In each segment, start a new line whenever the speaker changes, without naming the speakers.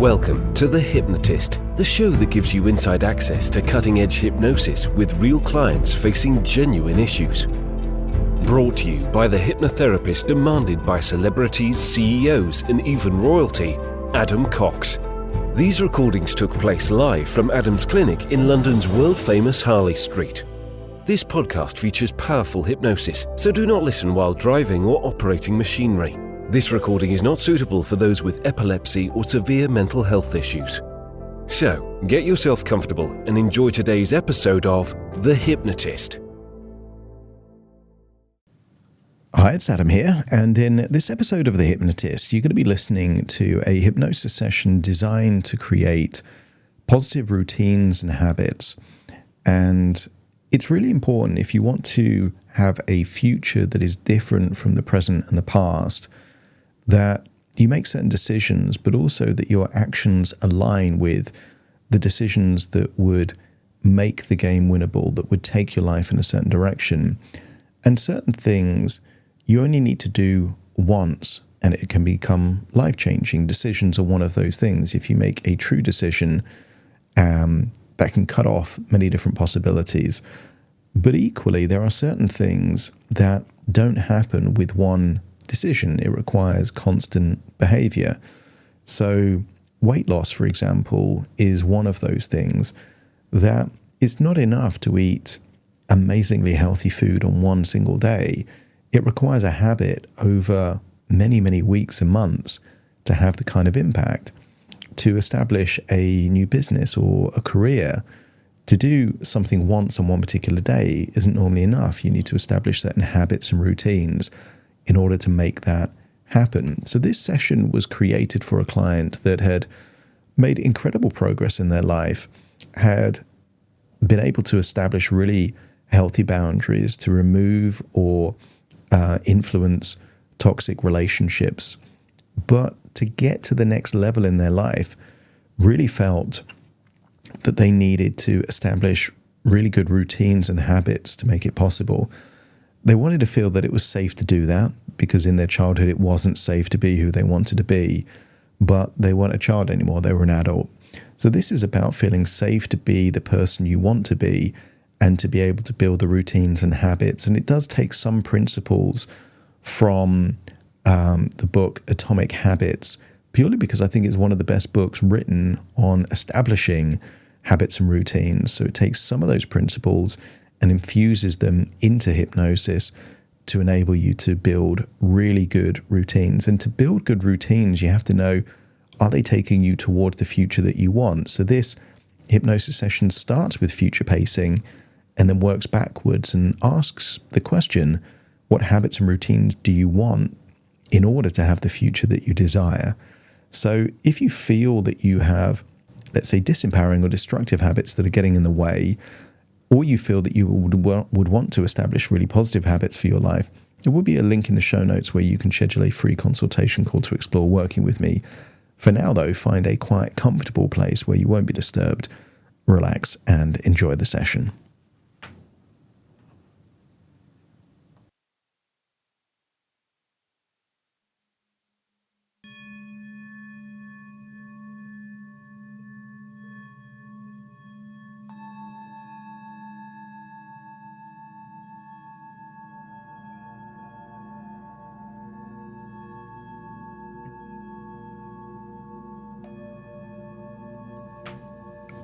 Welcome to The Hypnotist, the show that gives you inside access to cutting-edge hypnosis with real clients facing genuine issues. Brought to you by the hypnotherapist demanded by celebrities, CEOs, and even royalty, Adam Cox. These recordings took place live from Adam's clinic in London's world-famous Harley Street. This podcast features powerful hypnosis, so do not listen while driving or operating machinery. This recording is not suitable for those with epilepsy or severe mental health issues. So, get yourself comfortable and enjoy today's episode of The Hypnotist.
Hi, it's Adam here, and in this episode of The Hypnotist, you're going to be listening to a hypnosis session designed to create positive routines and habits. And it's really important if you want to have a future that is different from the present and the past, that you make certain decisions, but also that your actions align with the decisions that would make the game winnable, that would take your life in a certain direction. And certain things you only need to do once, and it can become life-changing. Decisions are one of those things. If you make a true decision, that can cut off many different possibilities. But equally, there are certain things that don't happen with one decision. It requires constant behavior. So weight loss, for example, is one of those things that it's not enough to eat amazingly healthy food on one single day. It requires a habit over many, many weeks and months to have the kind of impact. To establish a new business or a career, to do something once on one particular day isn't normally enough. You need to establish certain habits and routines in order to make that happen. So this session was created for a client that had made incredible progress in their life, had been able to establish really healthy boundaries to remove or influence toxic relationships, but to get to the next level in their life, really felt that they needed to establish really good routines and habits to make it possible. They wanted to feel that it was safe to do that, because in their childhood it wasn't safe to be who they wanted to be, but they weren't a child anymore, they were an adult. So this is about feeling safe to be the person you want to be and to be able to build the routines and habits. And it does take some principles from the book Atomic Habits, purely because I think it's one of the best books written on establishing habits and routines. So it takes some of those principles and infuses them into hypnosis to enable you to build really good routines. And to build good routines, you have to know, are they taking you towards the future that you want? So this hypnosis session starts with future pacing and then works backwards and asks the question, what habits and routines do you want in order to have the future that you desire? So if you feel that you have, let's say, disempowering or destructive habits that are getting in the way, or you feel that you would want to establish really positive habits for your life, there will be a link in the show notes where you can schedule a free consultation call to explore working with me. For now, though, find a quiet, comfortable place where you won't be disturbed, relax, and enjoy the session.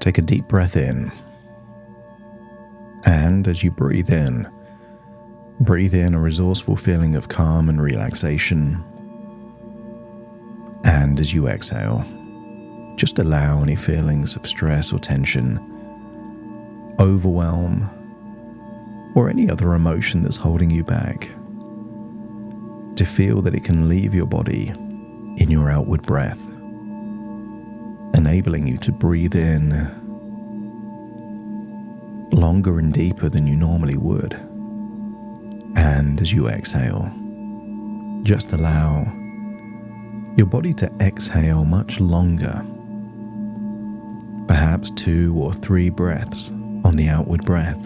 Take a deep breath in, and as you breathe in a resourceful feeling of calm and relaxation. And as you exhale, just allow any feelings of stress or tension, overwhelm, or any other emotion that's holding you back to feel that it can leave your body in your outward breath, enabling you to breathe in longer and deeper than you normally would. And as you exhale, just allow your body to exhale much longer, perhaps 2 or 3 breaths on the outward breath,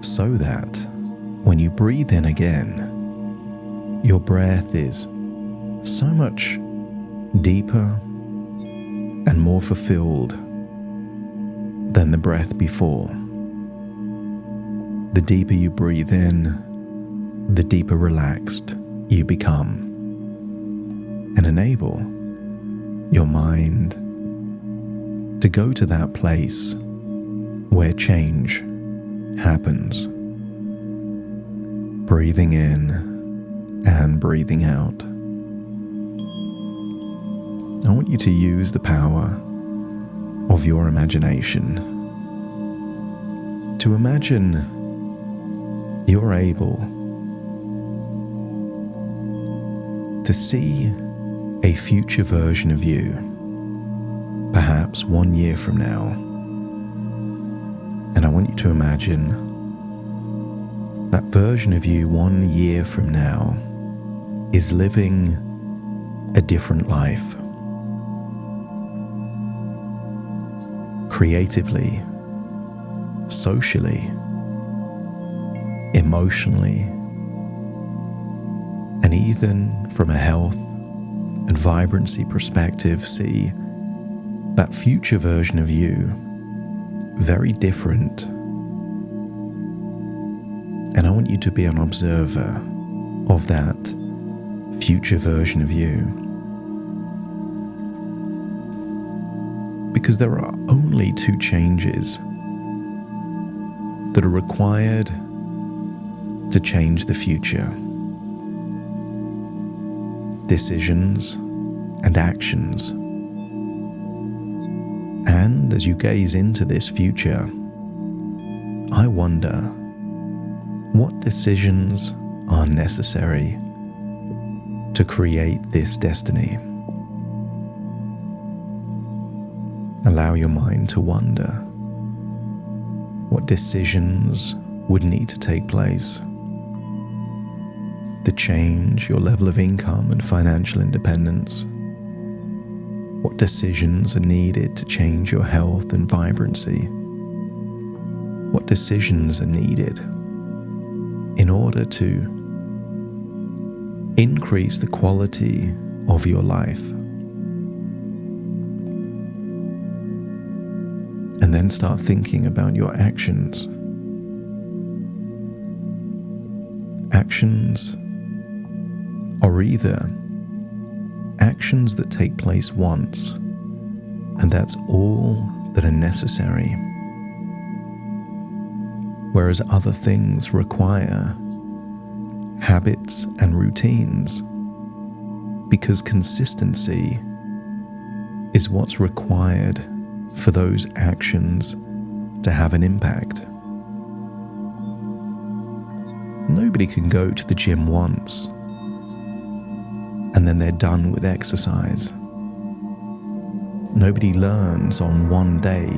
so that when you breathe in again, your breath is so much deeper, and more fulfilled than the breath before. The deeper you breathe in, the deeper relaxed you become, and enable your mind to go to that place where change happens. Breathing in and breathing out. I want you to use the power of your imagination to imagine you're able to see a future version of you, perhaps 1 year from now. And I want you to imagine that version of you 1 year from now is living a different life. Creatively, socially, emotionally, and even from a health and vibrancy perspective, see that future version of you very different. And I want you to be an observer of that future version of you. Because there are only 2 changes that are required to change the future: decisions and actions. And as you gaze into this future, I wonder what decisions are necessary to create this destiny. Allow your mind to wonder what decisions would need to take place to change your level of income and financial independence. What decisions are needed to change your health and vibrancy? What decisions are needed in order to increase the quality of your life? And then start thinking about your actions. Actions are either actions that take place once, and that's all that are necessary, whereas other things require habits and routines, because consistency is what's required for those actions to have an impact. Nobody can go to the gym once and then they're done with exercise. Nobody learns on one day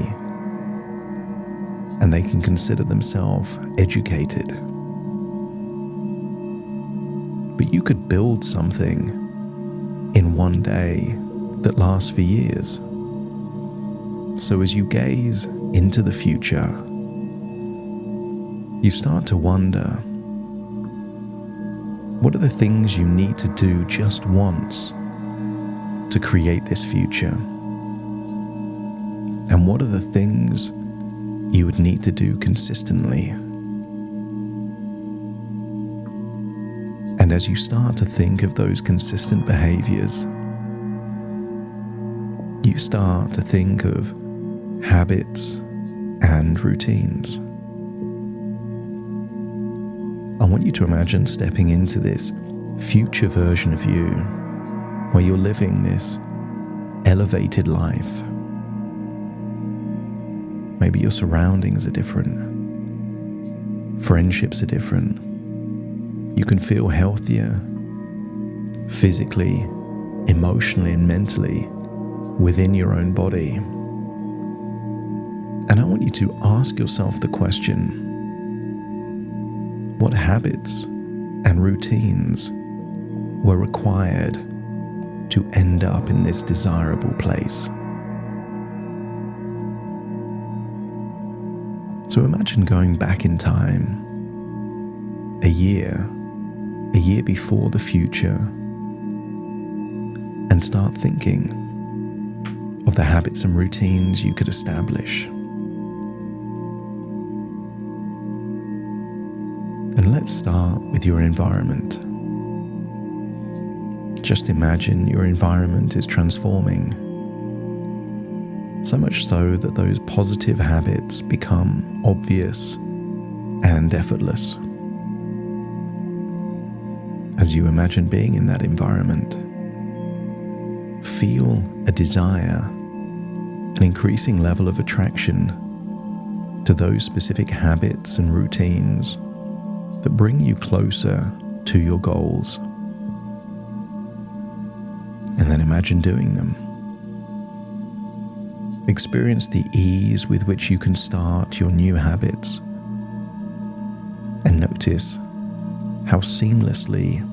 and they can consider themselves educated. But you could build something in one day that lasts for years. So as you gaze into the future, you start to wonder, what are the things you need to do just once to create this future? And what are the things you would need to do consistently? And as you start to think of those consistent behaviors, you start to think of habits and routines. I want you to imagine stepping into this future version of you where you're living this elevated life. Maybe your surroundings are different. Friendships are different. You can feel healthier physically, emotionally, and mentally within your own body. And I want you to ask yourself the question, what habits and routines were required to end up in this desirable place? So imagine going back in time, a year before the future, and start thinking of the habits and routines you could establish. And let's start with your environment. Just imagine your environment is transforming, so much so that those positive habits become obvious and effortless. As you imagine being in that environment, feel a desire, an increasing level of attraction to those specific habits and routines that bring you closer to your goals. And then imagine doing them. Experience the ease with which you can start your new habits, and notice how seamlessly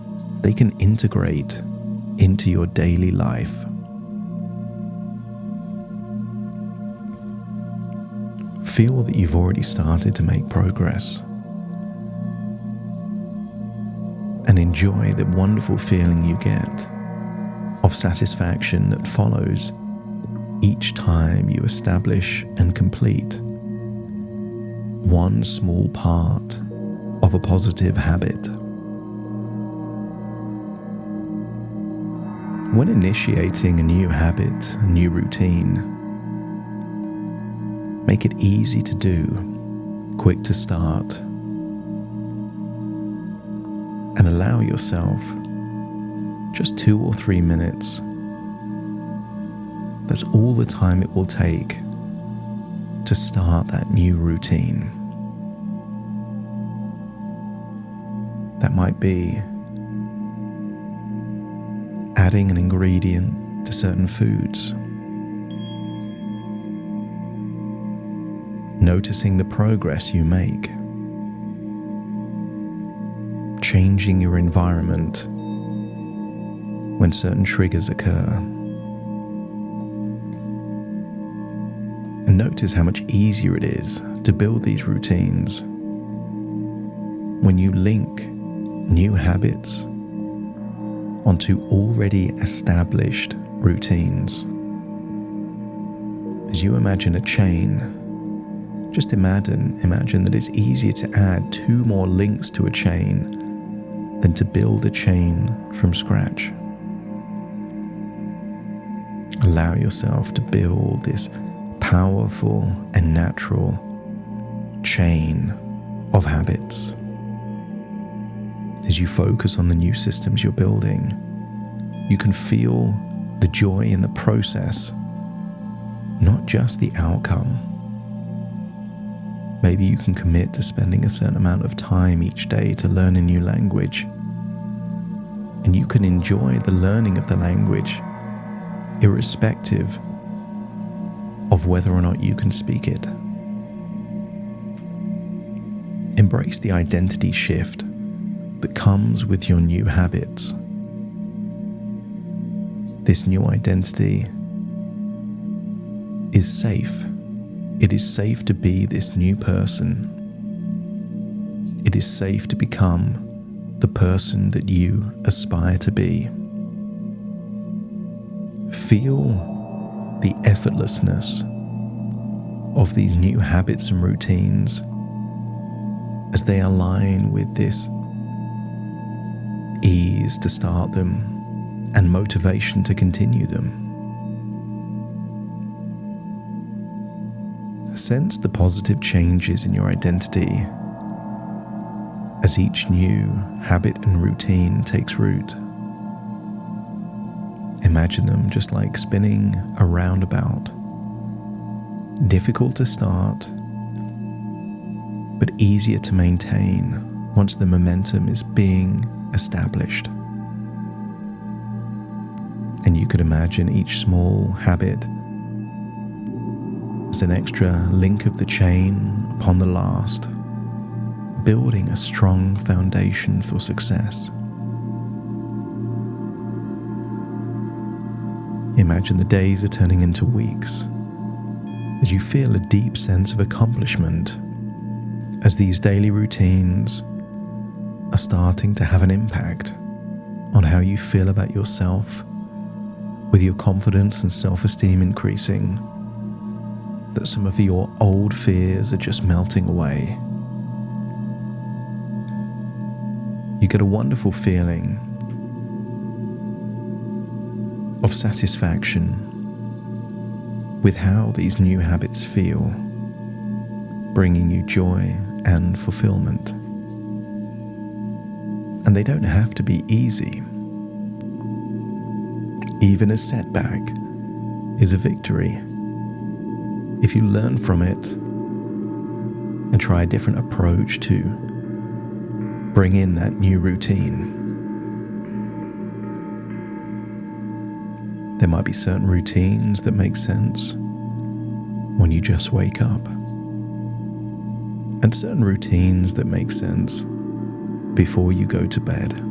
they can integrate into your daily life. Feel that you've already started to make progress, and enjoy the wonderful feeling you get of satisfaction that follows each time you establish and complete one small part of a positive habit. When initiating a new habit, a new routine, make it easy to do, quick to start, and allow yourself just 2 or 3 minutes. That's all the time it will take to start that new routine. That might be adding an ingredient to certain foods, noticing the progress you make, changing your environment when certain triggers occur. And notice how much easier it is to build these routines when you link new habits onto already established routines. As you imagine a chain, just imagine that it's easier to add 2 more links to a chain than to build a chain from scratch. Allow yourself to build this powerful and natural chain of habits. As you focus on the new systems you're building, you can feel the joy in the process, not just the outcome. Maybe you can commit to spending a certain amount of time each day to learn a new language, and you can enjoy the learning of the language irrespective of whether or not you can speak it. Embrace the identity shift that comes with your new habits. This new identity is safe. It is safe to be this new person. It is safe to become the person that you aspire to be. Feel the effortlessness of these new habits and routines as they align with this ease to start them and motivation to continue them. Sense the positive changes in your identity as each new habit and routine takes root. Imagine them just like spinning a roundabout. Difficult to start, but easier to maintain once the momentum is being established. And you could imagine each small habit as an extra link of the chain upon the last, building a strong foundation for success. Imagine the days are turning into weeks as you feel a deep sense of accomplishment as these daily routines are starting to have an impact on how you feel about yourself with your confidence and self-esteem increasing, that some of your old fears are just melting away. You get a wonderful feeling of satisfaction with how these new habits feel, bringing you joy and fulfillment. And they don't have to be easy. Even a setback is a victory if you learn from it and try a different approach to bring in that new routine. There might be certain routines that make sense when you just wake up, and certain routines that make sense before you go to bed.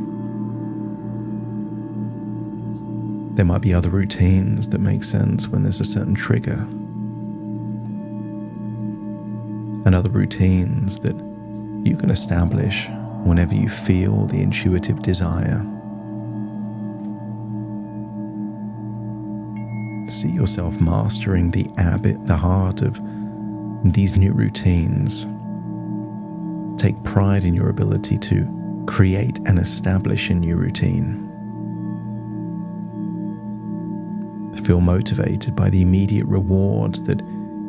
There might be other routines that make sense when there's a certain trigger, and other routines that you can establish whenever you feel the intuitive desire. See yourself mastering the heart of these new routines. Take pride in your ability to create and establish a new routine. Feel motivated by the immediate rewards that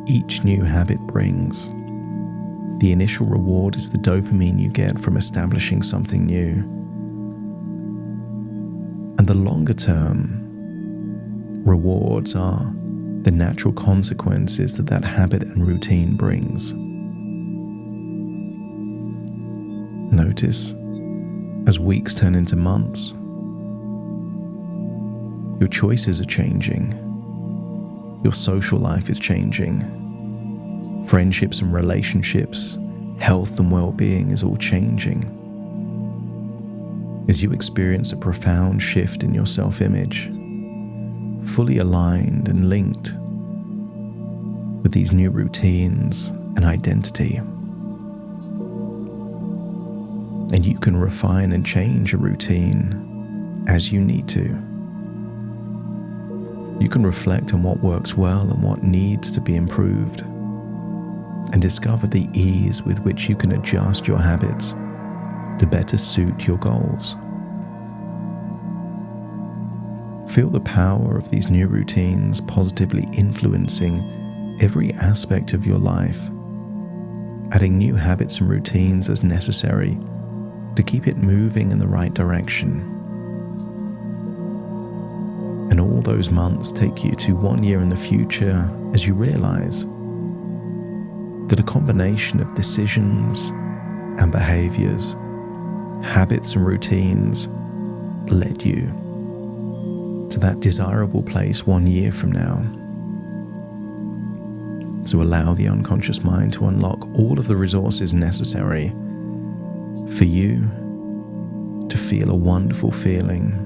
each new habit brings. The initial reward is the dopamine you get from establishing something new. And the longer term rewards are the natural consequences that habit and routine brings. Notice, as weeks turn into months, your choices are changing. Your social life is changing. Friendships and relationships, health and well-being is all changing. As you experience a profound shift in your self-image, fully aligned and linked with these new routines and identity. And you can refine and change a routine as you need to. You can reflect on what works well and what needs to be improved, and discover the ease with which you can adjust your habits to better suit your goals. Feel the power of these new routines positively influencing every aspect of your life, adding new habits and routines as necessary to keep it moving in the right direction. And all those months take you to 1 year in the future as you realize that a combination of decisions and behaviors, habits and routines led you to that desirable place 1 year from now. So allow the unconscious mind to unlock all of the resources necessary for you to feel a wonderful feeling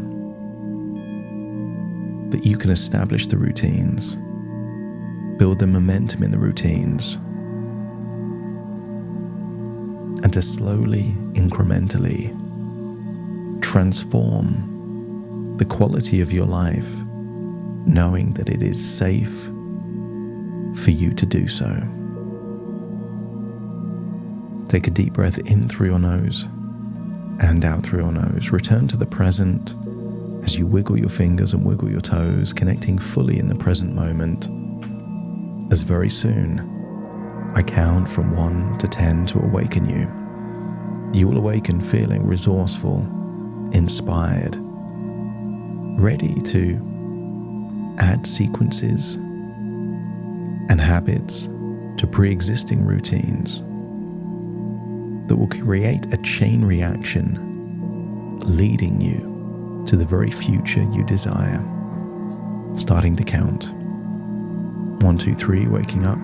that you can establish the routines, build the momentum in the routines, and to slowly, incrementally transform the quality of your life, knowing that it is safe for you to do so. Take a deep breath in through your nose and out through your nose. Return to the present as you wiggle your fingers and wiggle your toes, connecting fully in the present moment. As very soon, I count from 1 to 10 to awaken you. You will awaken feeling resourceful, inspired, ready to add sequences and habits to pre-existing routines that will create a chain reaction leading you to the very future you desire. Starting to count. 1, 2, 3, waking up.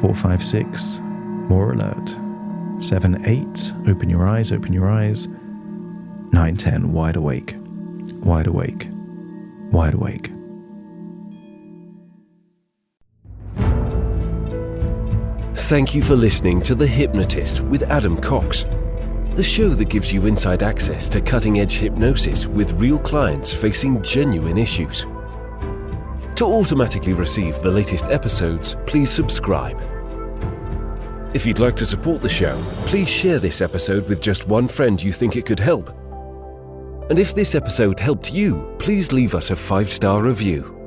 4, 5, 6, more alert. 7, 8, open your eyes, open your eyes. 9, 10, wide awake, wide awake, wide awake.
Thank you for listening to The Hypnotist with Adam Cox, the show that gives you inside access to cutting-edge hypnosis with real clients facing genuine issues. To automatically receive the latest episodes, please subscribe. If you'd like to support the show, please share this episode with just one friend you think it could help. And if this episode helped you, please leave us a 5-star review.